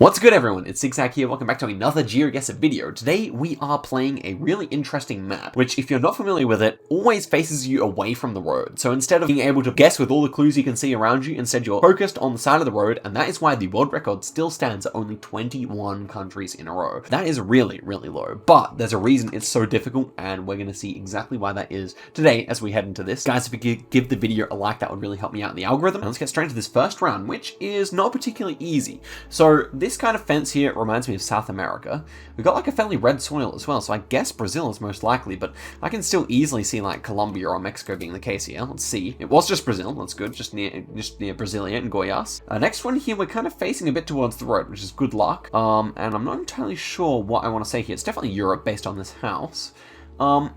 What's good, everyone? It's Zigzag here. Welcome back to another Geoguessr video. Today we are playing a really interesting map, which, if you're not familiar with it, always faces you away from the road. So instead of being able to guess with all the clues you can see around you, instead you're focused on the side of the road, and that is why the world record still stands at only 21 countries in a row. That is really, really low, but there's a reason it's so difficult, and we're going to see exactly why that is today as we head into this. Guys, if you could give the video a like, that would really help me out in the algorithm. And let's get straight into this first round, which is not particularly easy. So this kind of fence here reminds me of South America. We've got like a fairly red soil as well, so I guess Brazil is most likely, but I can still easily see like Colombia or Mexico being the case here. Let's see. It was just Brazil. That's good. Just near Brasilia in Goiás. Next one here, we're kind of facing a bit towards the road, which is good luck. And I'm not entirely sure what I want to say here. It's definitely Europe based on this house.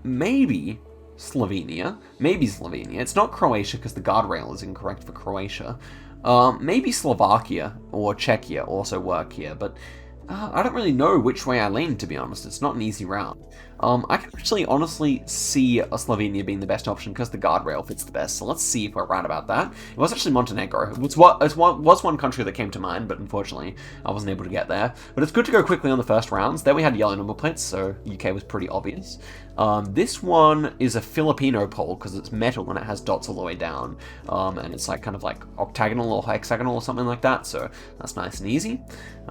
Maybe Slovenia. Maybe Slovenia. It's not Croatia because the guardrail is incorrect for Croatia. Maybe Slovakia or Czechia also work here, but I don't really know which way I lean, to be honest. It's not an easy round. I can actually honestly see Slovenia being the best option because the guardrail fits the best, so let's see if we're right about that. It was actually Montenegro. It was one country that came to mind, but unfortunately I wasn't able to get there. But it's good to go quickly on the first rounds. There we had yellow number plates, so UK was pretty obvious. This one is a Filipino pole because it's metal and it has dots all the way down. And it's like kind of like octagonal or hexagonal or something like that, so that's nice and easy.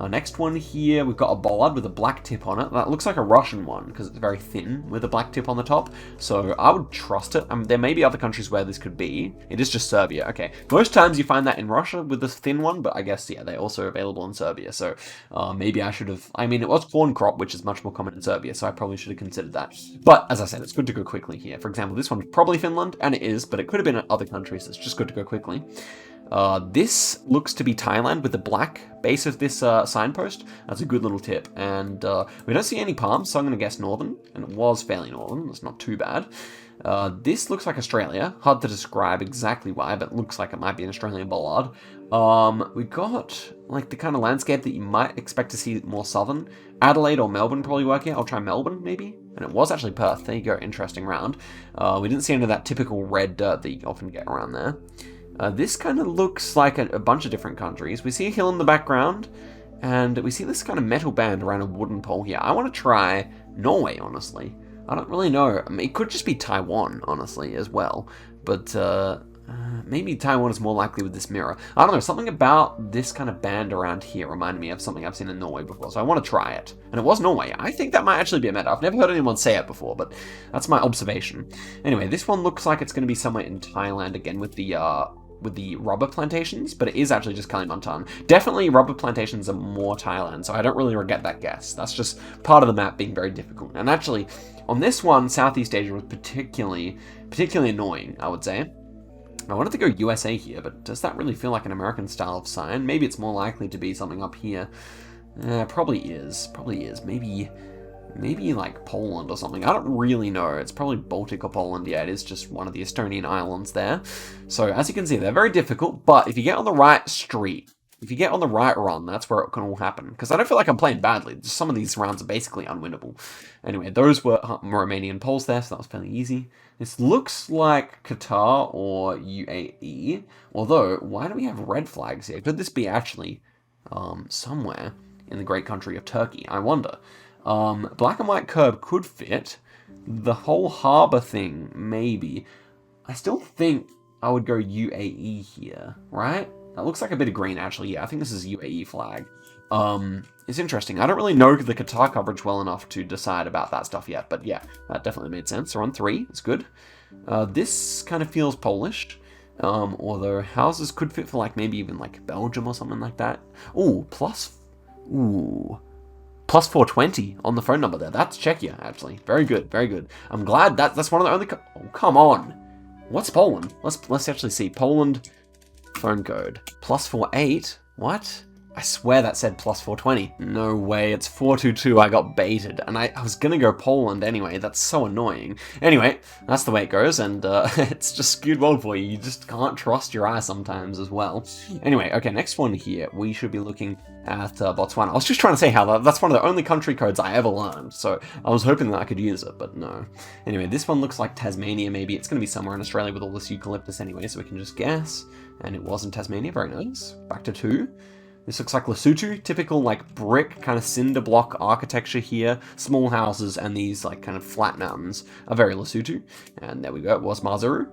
Next one here, we've got a bollard with a black tip on it. That looks like a Russian one because it's very thin with a black tip on the top, so I would trust it. There may be other countries where this could be. It is just Serbia. Okay, most times you find that in Russia with this thin one, but I guess, yeah, they're also available in Serbia, so maybe I should have... I mean, it was corn crop, which is much more common in Serbia, so I probably should have considered that. But as I said, it's good to go quickly here. For example, this one's probably Finland, and it is, but it could have been in other countries. It's just good to go quickly. This looks to be Thailand with the black base of this signpost. That's a good little tip. And we don't see any palms, so I'm going to guess northern. And it was fairly northern. That's not too bad. This looks like Australia. Hard to describe exactly why, but it looks like it might be an Australian bollard. We got like the kind of landscape that you might expect to see more southern. Adelaide or Melbourne probably work here. I'll try Melbourne maybe. And it was actually Perth. There you go. Interesting round. We didn't see any of that typical red dirt that you often get around there. This kind of looks like a bunch of different countries. We see a hill in the background, and we see this kind of metal band around a wooden pole here. I want to try Norway, honestly. I don't really know. I mean, it could just be Taiwan, honestly, as well. But maybe Taiwan is more likely with this mirror. I don't know. Something about this kind of band around here reminded me of something I've seen in Norway before, so I want to try it. And it was Norway. I think that might actually be a meta. I've never heard anyone say it before, but that's my observation. Anyway, this one looks like it's going to be somewhere in Thailand again with the rubber plantations, but it is actually just Kalimantan. Definitely rubber plantations are more Thailand, so I don't really regret that guess. That's just part of the map being very difficult. And actually, on this one, Southeast Asia was particularly annoying, I would say. I wanted to go USA here, but does that really feel like an American style of sign? Maybe it's more likely to be something up here. Probably is. Maybe like Poland or something. I don't really know. It's probably Baltic or Poland. Yeah, it is just one of the Estonian islands there. So as you can see, they're very difficult, but if you get on the right street, if you get on the right run, that's where it can all happen. Because I don't feel like I'm playing badly. Some of these rounds are basically unwinnable. Anyway, those were Romanian poles there, so that was fairly easy. This looks like Qatar or UAE. Although, why do we have red flags here? Could this be actually somewhere in the great country of Turkey? I wonder. Black and white curb could fit. The whole harbour thing, maybe. I still think I would go UAE here, right? That looks like a bit of green, actually. Yeah, I think this is UAE flag. It's interesting. I don't really know the Qatar coverage well enough to decide about that stuff yet, but yeah, that definitely made sense. We're on 3. It's good. This kind of feels Polish. Although houses could fit for like maybe even like Belgium or something like that. Plus 420 on the phone number there. That's Czechia, actually. Very good, very good. I'm glad that's one of the only... Oh, come on. What's Poland? Let's actually see. Poland phone code. +48? What? I swear that said +420. No way, it's 422. I got baited, and I was gonna go Poland anyway. That's so annoying. Anyway, that's the way it goes, and it's just Skewed World for you. You just can't trust your eye sometimes as well. Anyway, okay, next one here. We should be looking at Botswana. I was just trying to say how that's one of the only country codes I ever learned, so I was hoping that I could use it, but no. Anyway, this one looks like Tasmania, maybe. It's gonna be somewhere in Australia with all this eucalyptus anyway, so we can just guess. And it was in Tasmania. Very nice. Back to 2. This looks like Lesotho, typical like brick kind of cinder block architecture here. Small houses and these like kind of flat mountains are very Lesotho. And there we go, it was Marzuru.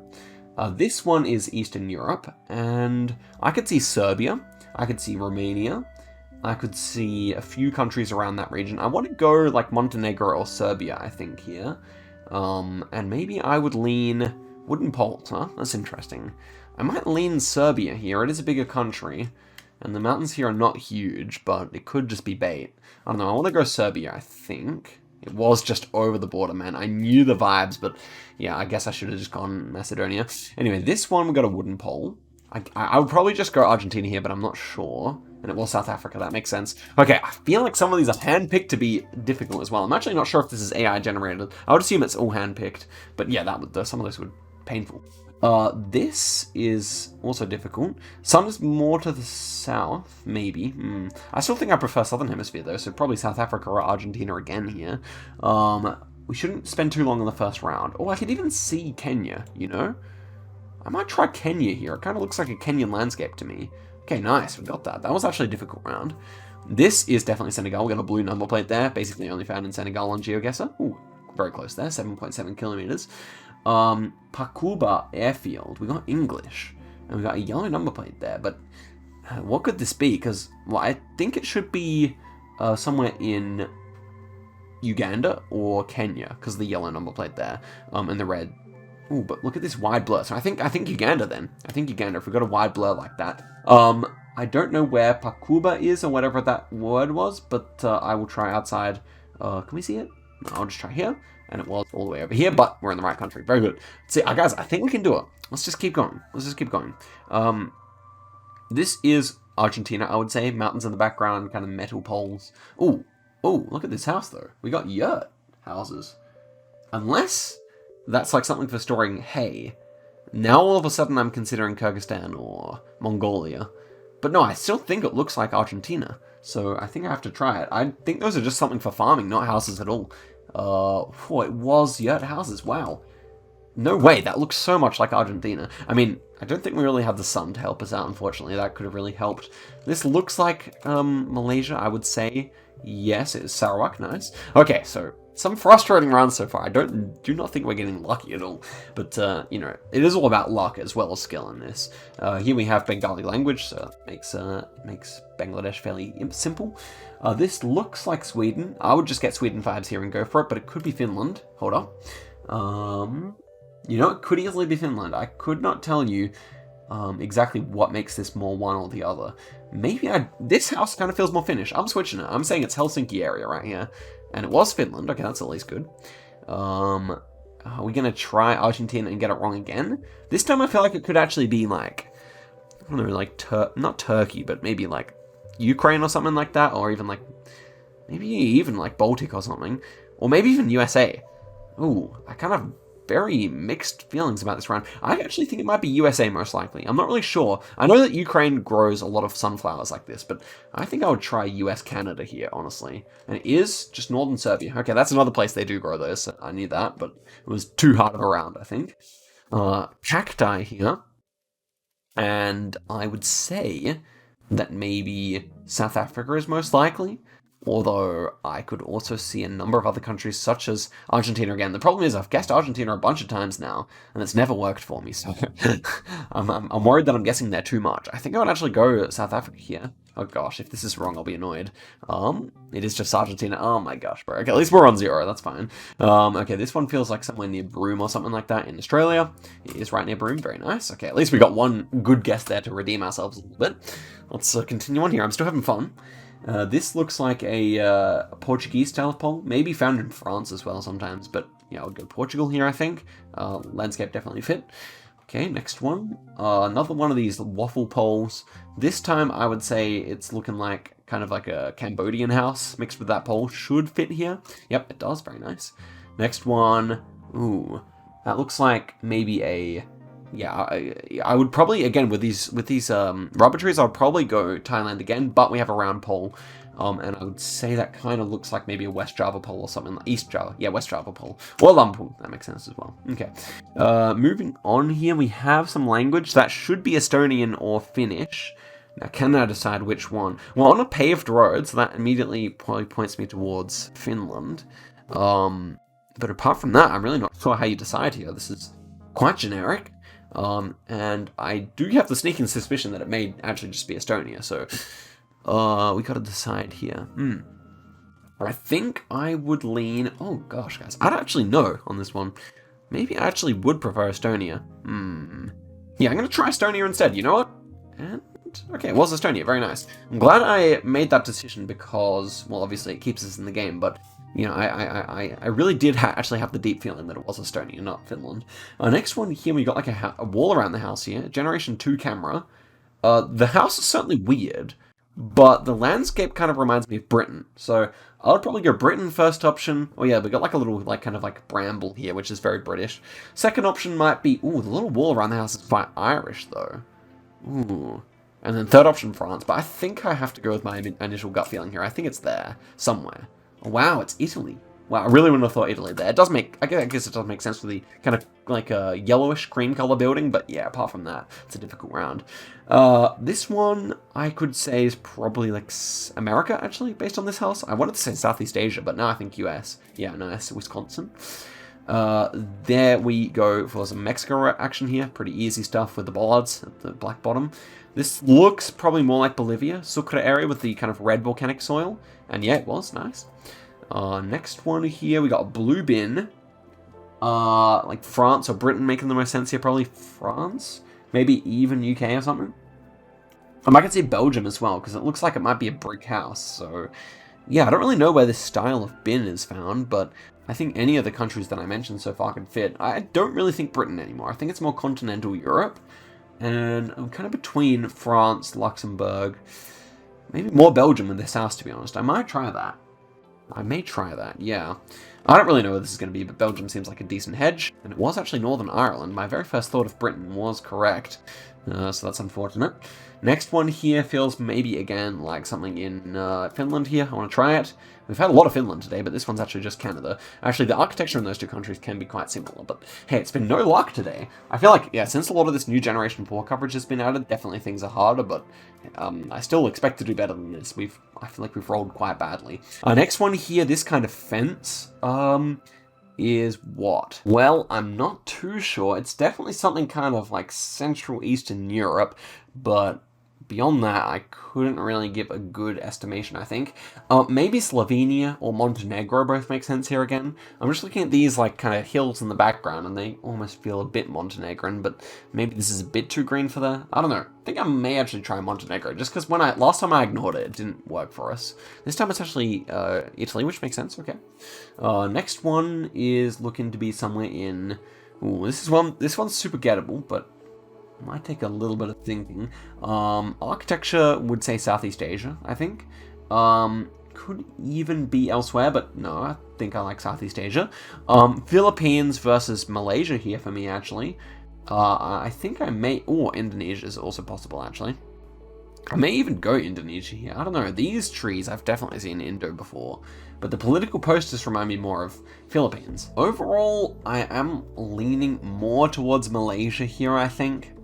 This one is Eastern Europe, and I could see Serbia, I could see Romania, I could see a few countries around that region. I want to go like Montenegro or Serbia, I think, here. And maybe I would lean wooden poles, huh? That's interesting. I might lean Serbia here. It is a bigger country, and the mountains here are not huge, but it could just be bait. I don't know, I want to go Serbia, I think. It was just over the border, man. I knew the vibes, but yeah, I guess I should have just gone Macedonia. Anyway, this one, we got a wooden pole. I would probably just go Argentina here, but I'm not sure. And it was South Africa, that makes sense. Okay, I feel like some of these are handpicked to be difficult as well. I'm actually not sure if this is AI generated. I would assume it's all handpicked, but yeah, some of those would be painful. This is also difficult. Sun is more to the south, maybe. I still think I prefer Southern Hemisphere though, so probably South Africa or Argentina again here. We shouldn't spend too long on the first round. Oh, I could even see Kenya, you know? I might try Kenya here. It kind of looks like a Kenyan landscape to me. Okay, nice, we got that. That was actually a difficult round. This is definitely Senegal. We got a blue number plate there, basically only found in Senegal on Geoguessr. Ooh, very close there, 7.7 kilometers. Pakuba Airfield, we got English, and we got a yellow number plate there, but what could this be? Because, well, I think it should be somewhere in Uganda or Kenya, because the yellow number plate there, and the red. Ooh, but look at this wide blur. So I think Uganda then. I think Uganda, if we got a wide blur like that. I don't know where Pakuba is or whatever that word was, but I will try outside. Can we see it? No, I'll just try here. And it was all the way over here, but we're in the right country. Very good. See, guys, I think we can do it. Let's just keep going. This is Argentina, I would say. Mountains in the background, kind of metal poles. Ooh, look at this house, though. We got yurt houses. Unless that's like something for storing hay. Now all of a sudden I'm considering Kyrgyzstan or Mongolia. But no, I still think it looks like Argentina. So I think I have to try it. I think those are just something for farming, not houses at all. It was yurt houses, wow. No way, that looks so much like Argentina. I mean, I don't think we really have the sun to help us out, unfortunately. That could have really helped. This looks like Malaysia, I would say. Yes, it is Sarawak, nice. Okay, so some frustrating rounds so far. I do not think we're getting lucky at all. But, you know, it is all about luck as well as skill in this. Here we have Bengali language, so it makes Bangladesh fairly simple. This looks like Sweden. I would just get Sweden vibes here and go for it, but it could be Finland. Hold up. You know, it could easily be Finland. I could not tell you exactly what makes this more one or the other. Maybe this house kind of feels more Finnish. I'm switching it. I'm saying it's Helsinki area right here. And it was Finland. Okay, that's at least good. Are we going to try Argentina and get it wrong again? This time I feel like it could actually be like, I don't know, like, not Turkey, but maybe like Ukraine or something like that. Or even like, maybe even like Baltic or something. Or maybe even USA. Ooh, I kind of very mixed feelings about this round. I actually think it might be USA most likely. I'm not really sure. I know that Ukraine grows a lot of sunflowers like this, but I think I would try US-Canada here, honestly. And it is just northern Serbia. Okay, that's another place they do grow those. So I knew that, but it was too hard of a round, I think. Cacti here. And I would say that maybe South Africa is most likely. Although I could also see a number of other countries, such as Argentina again. The problem is I've guessed Argentina a bunch of times now, and it's never worked for me, so I'm worried that I'm guessing there too much. I think I would actually go South Africa here. Oh gosh, if this is wrong, I'll be annoyed. It is just Argentina. Oh my gosh, bro. Okay, at least we're on 0, that's fine. Okay, this one feels like somewhere near Broome or something like that in Australia. It is right near Broome, very nice. Okay, at least we got one good guess there to redeem ourselves a little bit. Let's continue on here. I'm still having fun. This looks like a Portuguese style of pole, maybe found in France as well sometimes, but yeah, I'll go Portugal here, I think. Landscape definitely fit. Okay, next one. Another one of these waffle poles. This time I would say it's looking like kind of like a Cambodian house mixed with that pole. Should fit here. Yep, it does. Very nice. Next one. Ooh, that looks like maybe a... Yeah, I would probably, again, with these rubber trees, I'd probably go Thailand again, but we have a round pole, and I would say that kind of looks like maybe a West Java pole or something, like East Java, yeah, West Java pole, or Lampung, that makes sense as well. Okay, moving on here, we have some language, that should be Estonian or Finnish. Now, can I decide which one? Well, on a paved road, so that immediately probably points me towards Finland. But apart from that, I'm really not sure how you decide here. This is quite generic. And I do have the sneaking suspicion that it may actually just be Estonia, so we gotta decide here. I think I would lean... Oh gosh, guys, I don't actually know on this one. Maybe I actually would prefer Estonia. Yeah, I'm gonna try Estonia instead, you know what? And... okay, it was Estonia, very nice. I'm glad I made that decision because, well, obviously it keeps us in the game, but, you know, I really did actually have the deep feeling that it was Estonia, not Finland. Next one here, we got like a wall around the house here, Generation 2 camera. The house is certainly weird, but the landscape kind of reminds me of Britain, so I would probably go Britain first option. Oh yeah, we got like a little, like, kind of like bramble here, which is very British. Second option might be, ooh, the little wall around the house is quite Irish, though. Ooh. And then third option, France, but I think I have to go with my initial gut feeling here. I think it's there, somewhere. Oh, wow, it's Italy. Wow, I really wouldn't have thought Italy there. It does make, I guess it does make sense for the kind of like a yellowish cream color building, but yeah, apart from that, it's a difficult round. This one, I could say is probably like America, actually, based on this house. I wanted to say Southeast Asia, but now I think US. Yeah, nice, Wisconsin. There we go for some Mexico action here. Pretty easy stuff with the bollards at the black bottom. This looks probably more like Bolivia, Sucre area with the kind of red volcanic soil. And yeah, it was nice. Next one here, we got Blue Bin. Like France or Britain making the most sense here. Probably France. Maybe even UK or something. I can see Belgium as well, because it looks like it might be a brick house. So yeah, I don't really know where this style of bin is found, but I think any of the countries that I mentioned so far can fit. I don't really think Britain anymore. I think it's more continental Europe. And I'm kind of between France, Luxembourg, maybe more Belgium in this house, to be honest. I might try that. I may try that, yeah. I don't really know what this is going to be, but Belgium seems like a decent hedge. And it was actually Northern Ireland. My very first thought of Britain was correct. So that's unfortunate. Next one here feels maybe, again, like something in Finland here. I want to try it. We've had a lot of Finland today, but this one's actually just Canada. Actually, the architecture in those two countries can be quite similar, but hey, it's been no luck today. I feel like, yeah, since a lot of this new Generation 4 coverage has been added, definitely things are harder, but I still expect to do better than this. I feel like we've rolled quite badly. Next one here, this kind of fence, is what? Well, I'm not too sure. It's definitely something kind of like Central Eastern Europe, but beyond that, I couldn't really give a good estimation, I think. Maybe Slovenia or Montenegro both make sense here again. I'm just looking at these like kind of hills in the background, and they almost feel a bit Montenegrin, but maybe this is a bit too green for that. I don't know. I think I may actually try Montenegro, just because last time I ignored it, it didn't work for us. This time it's actually Italy, which makes sense, okay. Next one is looking to be somewhere in... Ooh, this one's super gettable, but might take a little bit of thinking. Architecture would say Southeast Asia, I think. Could even be elsewhere, but no, I think I like Southeast Asia. Philippines versus Malaysia here for me, actually. I think I may... or Indonesia is also possible, actually. I may even go Indonesia here. I don't know. These trees, I've definitely seen Indo before. But the political posters remind me more of Philippines. Overall, I am leaning more towards Malaysia here, I think.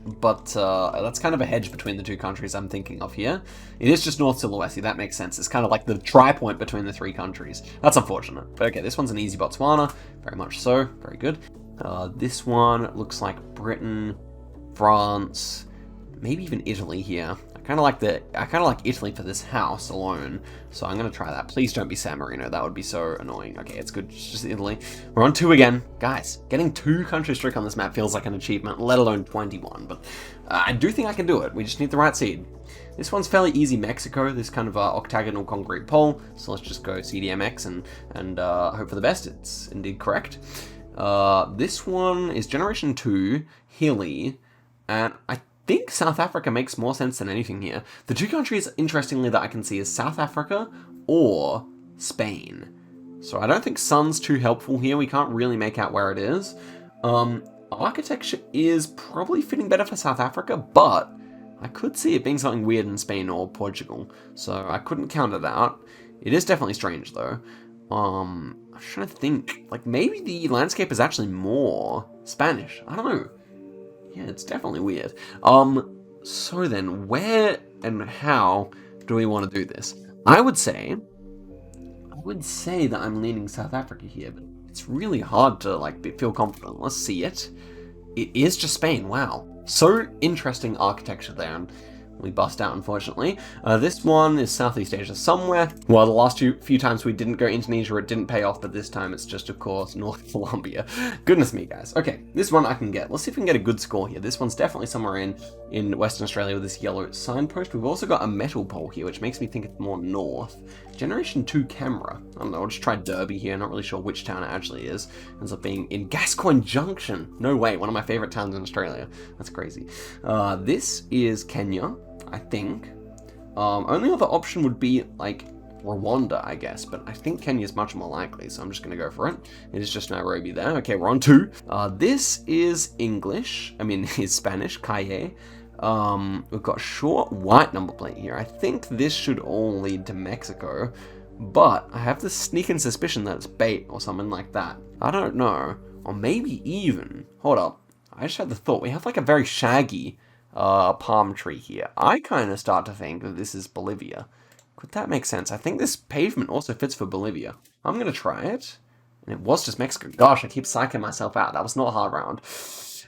But that's kind of a hedge between the two countries I'm thinking of here. It is just North Sulawesi, that makes sense. It's kind of like the tri-point between the three countries. That's unfortunate. But okay, this one's an easy Botswana. Very much so. Very good. This one looks like Britain, France, maybe even Italy here. I kind of like Italy for this house alone, so I'm gonna try that. Please don't be San Marino, that would be so annoying. Okay, it's good, it's just Italy. We're on 2 again. Guys, getting 2 country streak on this map feels like an achievement, let alone 21, but I do think I can do it. We just need the right seed. This one's fairly easy, Mexico, this kind of octagonal concrete pole, so let's just go CDMX and hope for the best. It's indeed correct. This one is Generation 2, hilly, and I think South Africa makes more sense than anything here. The 2 countries, interestingly, that I can see is South Africa or Spain. So I don't think sun's too helpful here. We can't really make out where it is. Architecture is probably fitting better for South Africa, but I could see it being something weird in Spain or Portugal. So I couldn't count it out. It is definitely strange, though. I'm trying to think. Like, maybe the landscape is actually more Spanish. I don't know. Yeah, it's definitely weird. So then, where and how do we want to do this? I would say that I'm leaning South Africa here, but it's really hard to feel confident. Let's see it. It is just Spain. Wow, so interesting architecture there. And we bust out, unfortunately. This one is Southeast Asia somewhere. Well, the last few times we didn't go Indonesia, it didn't pay off, but this time it's just, of course, North Colombia. Goodness me, guys. Okay, this one I can get. Let's see if we can get a good score here. This one's definitely somewhere in Western Australia with this yellow signpost. We've also got a metal pole here, which makes me think it's more north. Generation 2 camera. I don't know, I'll just try Derby here. Not really sure which town it actually is. Ends up being in Gascoyne Junction. No way, one of my favorite towns in Australia. That's crazy. This is Kenya, I think. Only other option would be Rwanda, I guess, but I think Kenya is much more likely, so I'm just gonna go for it. It is just Nairobi there. Okay, we're on 2. This is English. I mean, it's Spanish, Calle. We've got short white number plate here. I think this should all lead to Mexico, but I have this sneaking suspicion that it's bait or something like that. I don't know. Or maybe even, hold up, I just had the thought, we have a very shaggy palm tree here. I kind of start to think that this is Bolivia. Could that make sense? I think this pavement also fits for Bolivia. I'm gonna try it. And it was just Mexico. Gosh, I keep psyching myself out. That was not a hard round.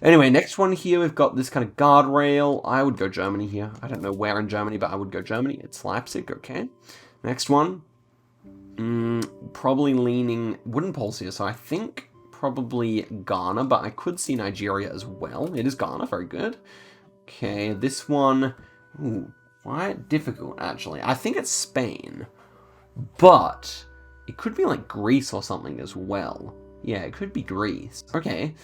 Anyway, next one here, we've got this kind of guardrail. I would go Germany here. I don't know where in Germany, but I would go Germany. It's Leipzig, okay. Next one. Probably leaning wooden poles here, so I think probably Ghana, but I could see Nigeria as well. It is Ghana, very good. Okay, this one, ooh, quite difficult, actually. I think it's Spain, but it could be Greece or something as well. Yeah, it could be Greece. Okay,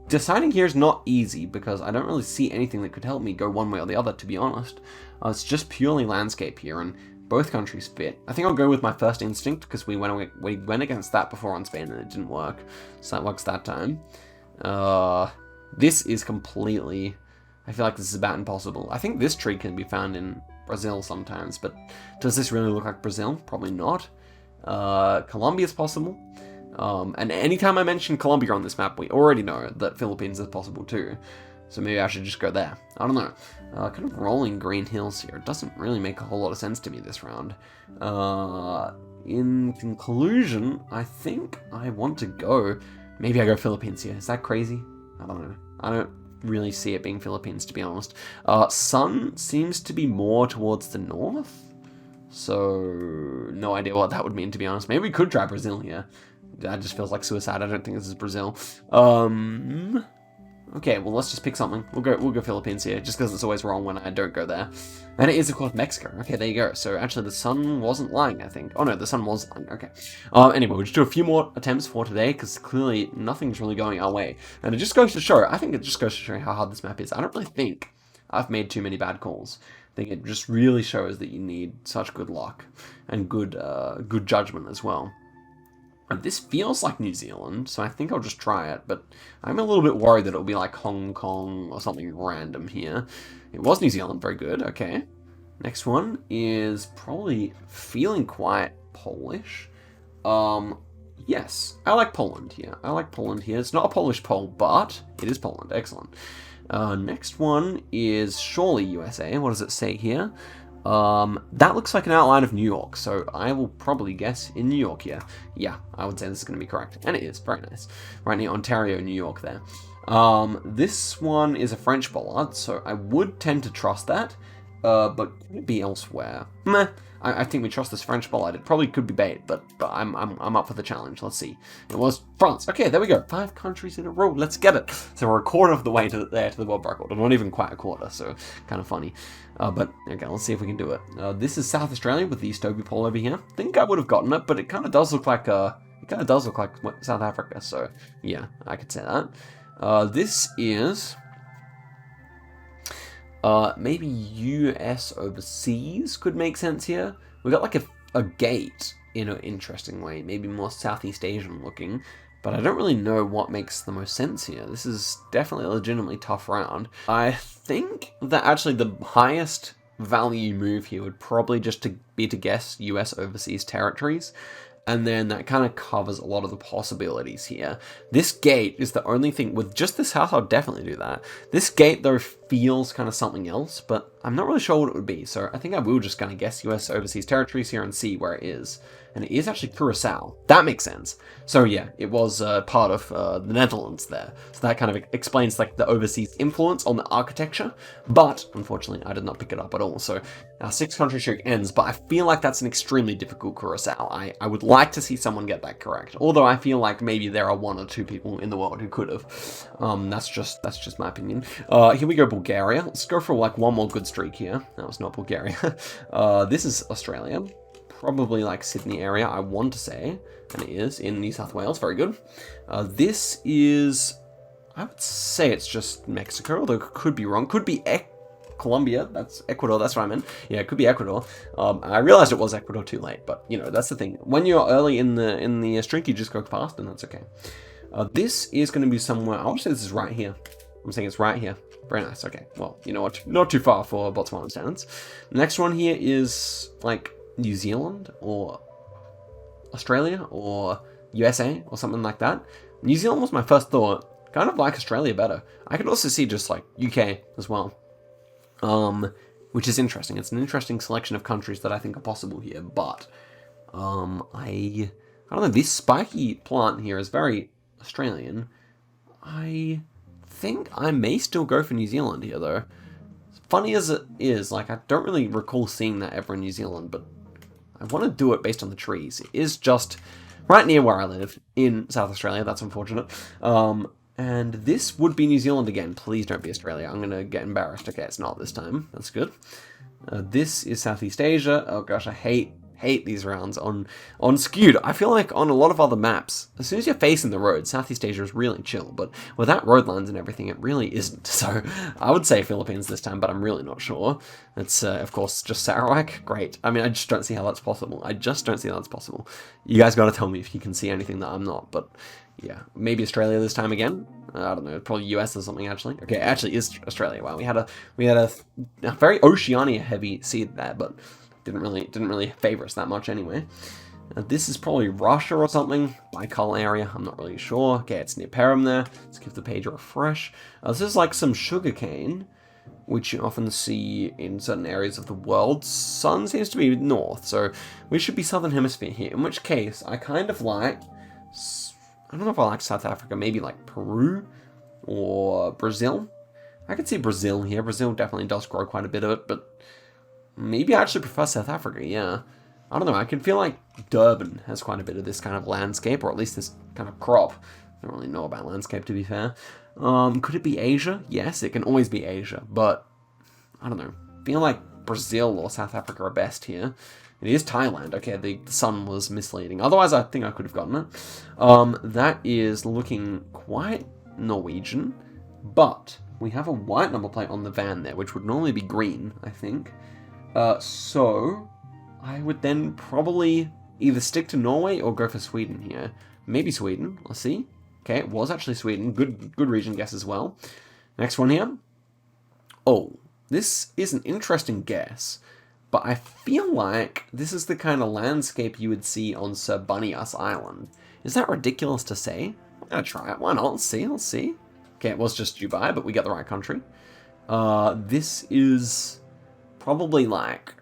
deciding here is not easy because I don't really see anything that could help me go one way or the other, to be honest. It's just purely landscape here, and both countries fit. I think I'll go with my first instinct because we went against that before on Spain and it didn't work, so that works that time. This is completely... I feel like this is about impossible. I think this tree can be found in Brazil sometimes, but does this really look like Brazil? Probably not. Colombia is possible. And anytime I mention Colombia on this map, we already know that Philippines is possible too. So maybe I should just go there. I don't know. Kind of rolling green hills here. It doesn't really make a whole lot of sense to me this round. In conclusion, I think I want to go... Maybe I go Philippines here. Is that crazy? I don't know. I don't really see it being Philippines, to be honest. Sun seems to be more towards the north, so no idea what that would mean, to be honest. Maybe we could try Brazil here. That just feels like suicide. I don't think this is Brazil. Okay, well, let's just pick something. We'll go Philippines here, just because it's always wrong when I don't go there. And it is, of course, Mexico. Okay, there you go. So, actually, the sun wasn't lying, I think. Oh, no, the sun was lying. Okay. Anyway, we'll just do a few more attempts for today, because clearly nothing's really going our way. And it just goes to show, I think it just goes to show how hard this map is. I don't really think I've made too many bad calls. I think it just really shows that you need such good luck and good judgment as well. This feels like New Zealand, so I think I'll just try it, but I'm a little bit worried that it'll be like Hong Kong or something random here. It was New Zealand, very good, okay. Next one is probably feeling quite Polish. Yes, I like Poland here. It's not a Polish pole, but it is Poland, excellent. Next one is surely USA. What does it say here? That looks like an outline of New York, so I will probably guess in New York here. Yeah, I would say this is going to be correct. And it is, very nice. Right near Ontario, New York there. This one is a French bollard, so I would tend to trust that, but could it be elsewhere? Meh. I think we trust this French bollard. It probably could be bait, but I'm up for the challenge. Let's see. It was France. Okay, there we go. 5 countries in a row. Let's get it. So we're a quarter of the way to the world record. Not even quite a quarter, so kind of funny. But okay, let's see if we can do it. This is South Australia with the Stoby pole over here. I think I would have gotten it, but it kind of does look like South Africa. So yeah, I could say that. This is maybe US overseas could make sense here. We got like a gate in an interesting way, maybe more Southeast Asian looking, but I don't really know what makes the most sense here. This is definitely a legitimately tough round. I think that actually the highest value move here would probably just be to guess US overseas territories, And then that kind of covers a lot of the possibilities here. This gate is the only thing, with just this house, I'll definitely do that. This gate, though, feels kind of something else, but I'm not really sure what it would be. So I think I will just kind of guess US overseas territories here and see where it is. And it is actually Curacao. That makes sense. So yeah, it was part of the Netherlands there. So that kind of explains like the overseas influence on the architecture. But unfortunately, I did not pick it up at all. So our 6-country streak ends, but I feel like that's an extremely difficult Curacao. I would like to see someone get that correct. Although I feel like maybe there are 1 or 2 people in the world who could have. That's just my opinion. Here we go, Bulgaria. Let's go for like one more good streak here. That was not Bulgaria. This is Australia. Probably like Sydney area, I want to say, and it is in New South Wales. Very good. This is, I would say it's just Mexico, although it could be wrong. Could be Colombia. That's Ecuador. That's what I meant. Yeah, it could be Ecuador. I realized it was Ecuador too late, but you know that's the thing. When you're early in the streak, you just go fast, and that's okay. This is going to be somewhere. I'll say this is right here. I'm saying it's right here. Very nice. Okay. Well, you know what? Not too far for Botswana standards. The next one here is like New Zealand or Australia or USA or something like that. New Zealand was my first thought. Kind of like Australia better. I could also see just like UK as well. Which is interesting. It's an interesting selection of countries that I think are possible here, but I don't know, this spiky plant here is very Australian. I think I may still go for New Zealand here though. Funny as it is, like I don't really recall seeing that ever in New Zealand, but I want to do it based on the trees. It is just right near where I live in South Australia. That's unfortunate. And this would be New Zealand again. Please don't be Australia. I'm going to get embarrassed. Okay, it's not this time. That's good. This is Southeast Asia. Oh gosh, I hate these rounds on Skewed. I feel like on a lot of other maps, as soon as you're facing the road, Southeast Asia is really chill, but without road lines and everything, it really isn't. So I would say Philippines this time, but I'm really not sure. It's, of course, just Sarawak. Great. I mean, I just don't see how that's possible. I just don't see how that's possible. You guys gotta tell me if you can see anything that I'm not, but yeah, maybe Australia this time again. I don't know, probably US or something actually. Okay, it actually is Australia. Wow, we had a very Oceania heavy seed there, but didn't really favor us that much anyway. This is probably Russia or something. Baikal area, I'm not really sure. Okay, it's near Perm there. Let's give the page a refresh. This is like some sugarcane, which you often see in certain areas of the world. Sun seems to be north, so we should be Southern Hemisphere here. In which case, I kind of like, I don't know if I like South Africa, maybe like Peru or Brazil. I could see Brazil here. Brazil definitely does grow quite a bit of it, but maybe I actually prefer South Africa, yeah. I don't know, I can feel like Durban has quite a bit of this kind of landscape, or at least this kind of crop. I don't really know about landscape, to be fair. Could it be Asia? Yes, it can always be Asia, but I don't know. I feel like Brazil or South Africa are best here. It is Thailand. Okay, the sun was misleading. Otherwise, I think I could have gotten it. That is looking quite Norwegian, but we have a white number plate on the van there, which would normally be green, I think. So I would then probably either stick to Norway or go for Sweden here. Maybe Sweden. Let's see. Okay, it was actually Sweden. Good region guess as well. Next one here. Oh, this is an interesting guess, but I feel like this is the kind of landscape you would see on Sir Bunnius Island. Is that ridiculous to say? I'm gonna try it. Why not? Let's see. Okay, it was just Dubai, but we got the right country. This is probably like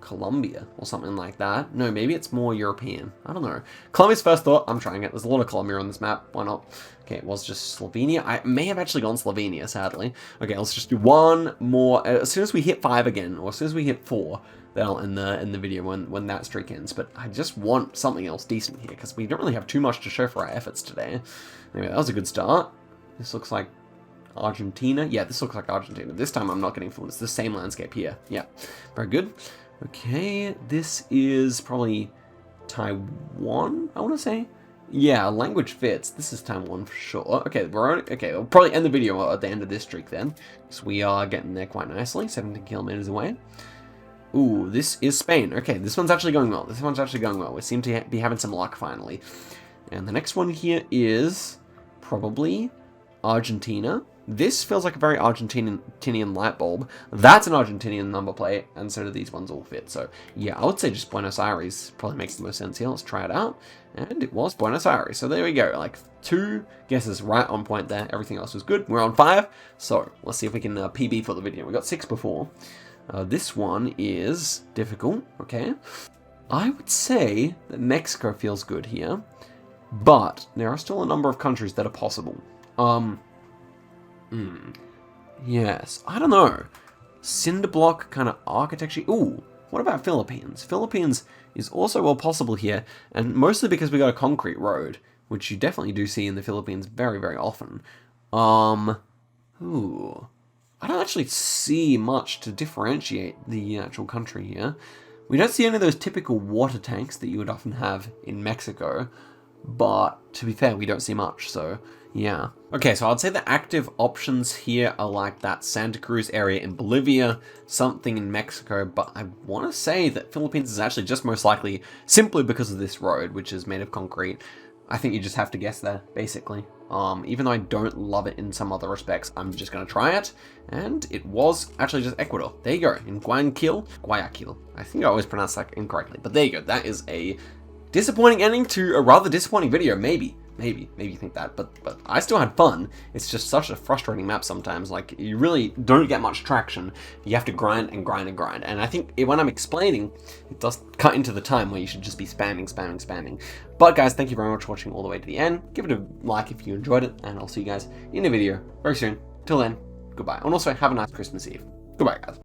Colombia or something like that. No, maybe it's more European. I don't know. Colombia's first thought. I'm trying it. There's a lot of Colombia on this map. Why not? Okay, it was just Slovenia. I may have actually gone Slovenia, sadly. Okay, let's just do one more. As soon as we hit 5 again, or as soon as we hit 4, then I'll end the video when that streak ends. But I just want something else decent here, because we don't really have too much to show for our efforts today. Anyway, that was a good start. This looks like Argentina. Yeah, this looks like Argentina. This time I'm not getting fooled. It's the same landscape here. Yeah, very good. Okay, this is probably Taiwan, I want to say. Yeah, language fits. This is Taiwan for sure. Okay, we'll probably end the video at the end of this streak then, because we are getting there quite nicely, 17 kilometers away. Ooh, this is Spain. Okay, this one's actually going well. We seem to be having some luck finally. And the next one here is probably Argentina. This feels like a very Argentinian light bulb. That's an Argentinian number plate, and so do these ones all fit. So yeah, I would say just Buenos Aires probably makes the most sense here. Let's try it out. And it was Buenos Aires. So there we go. Like 2 guesses right on point there. Everything else was good. We're on 5. So let's see if we can PB for the video. We got 6 before. This one is difficult. Okay. I would say that Mexico feels good here, but there are still a number of countries that are possible. Yes, I don't know. Cinder block kind of architecture. Ooh, what about Philippines? Philippines is also well possible here, and mostly because we got a concrete road, which you definitely do see in the Philippines very, very often. Ooh, I don't actually see much to differentiate the actual country here. We don't see any of those typical water tanks that you would often have in Mexico, but to be fair, we don't see much, so yeah. Okay, so I'd say the active options here are like that Santa Cruz area in Bolivia, something in Mexico, but I want to say that Philippines is actually just most likely simply because of this road, which is made of concrete. I think you just have to guess there, basically. Even though I don't love it in some other respects, I'm just going to try it. And it was actually just Ecuador. There you go, in Guayaquil. I think I always pronounce that incorrectly, but there you go. That is a disappointing ending to a rather disappointing video, maybe you think that, but I still had fun. It's just such a frustrating map sometimes. Like, you really don't get much traction. You have to grind and grind and grind. And I think when I'm explaining, it does cut into the time where you should just be spamming. But guys, thank you very much for watching all the way to the end. Give it a like if you enjoyed it, and I'll see you guys in a video very soon. Till then, goodbye. And also, have a nice Christmas Eve. Goodbye, guys.